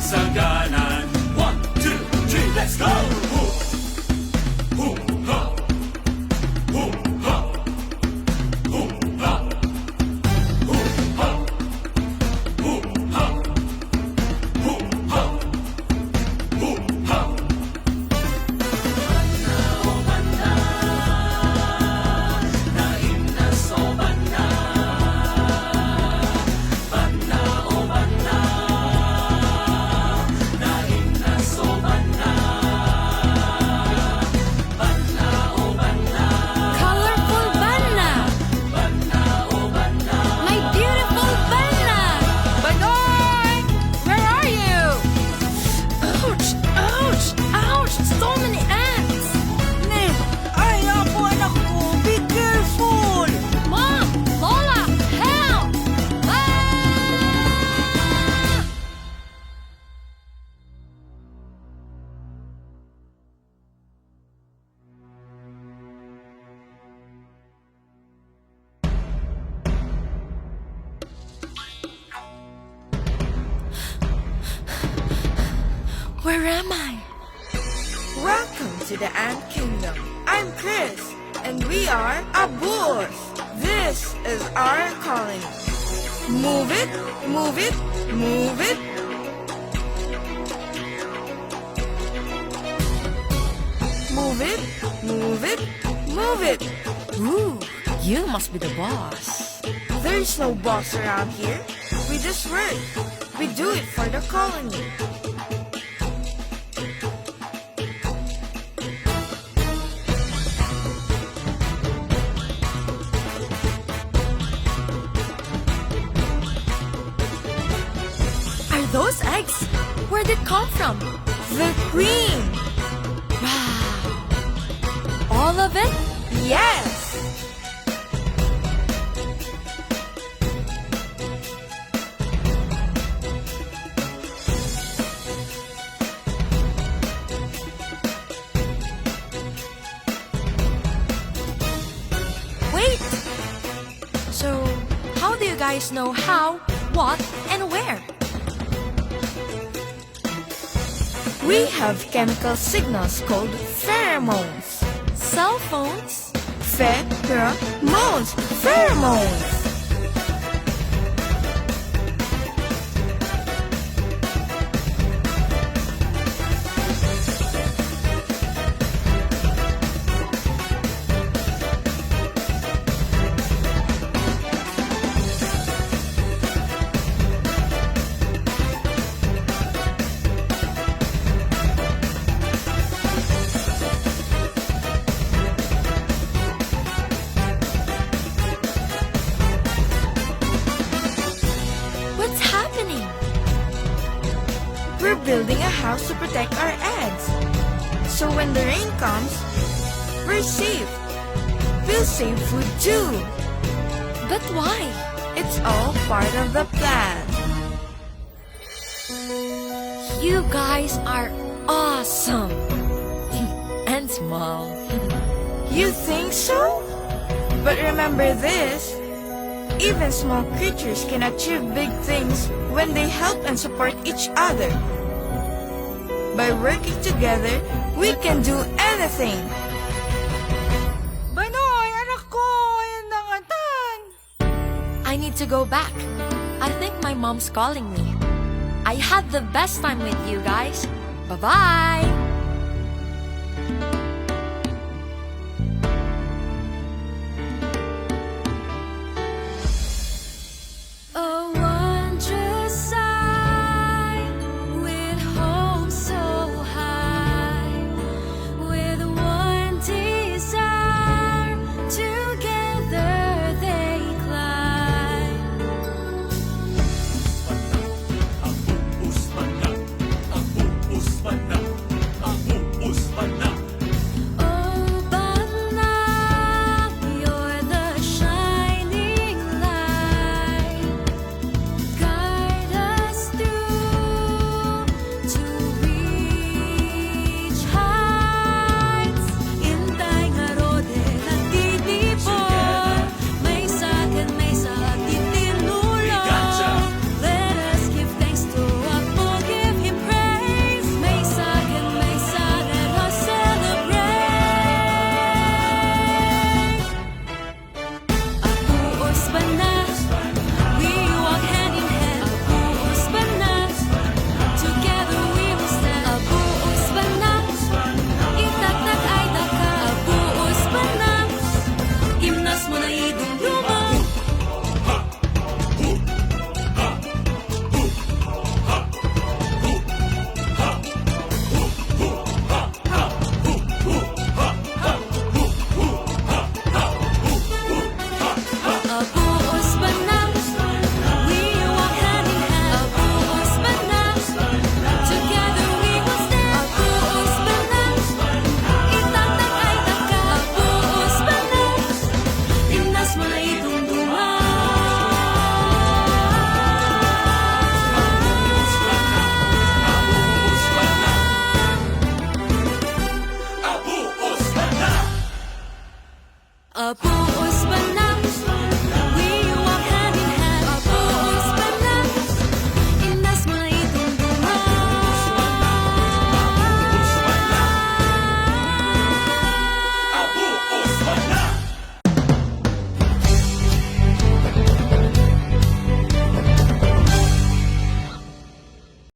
saganan. 1, 2, 3, let's go! Hoo-ha! Hoo-ha! Hoo-ha! Hoo-ha! Hoo-ha! Hoo-ha! Hoo-ha! Banna, oh banna, naïve na so banna. Banna, oh banna, naïve na so banna. Banna, oh banna, Colorful Banna! banna, oh banna. My beautiful Banna! Banoy! Where are you? Ouch! Ouch! Ouch! So many ants! Ned, ay ako anak ko, be careful! Mom! Lola! Help! Ah! Where am I? Welcome to the Ant Kingdom. I'm Chris, and we are Abuos. This is our colony. Move it, move it, move it. Move it, move it, move it. Ooh, you must be the boss. There's no boss around here. We just work. We do it for the colony. Are those eggs? Where'd it come from? The queen. Wow. All of it? Yes. Wait! So, how do you guys know how, what, and where? We have chemical signals called pheromones. Cell phones? Pheromones. Pheromones. What's happening? We're building a house to protect our eggs. So when the rain comes, we're safe. We'll save food too. But why? It's all part of the plan. You guys are awesome! And small. You think so? But remember this. Even small creatures can achieve big things when they help and support each other. By working together, we can do anything. Banoy, anak ko, ayan na nga tan. I need to go back. I think my mom's calling me. I had the best time with you guys. Bye-bye!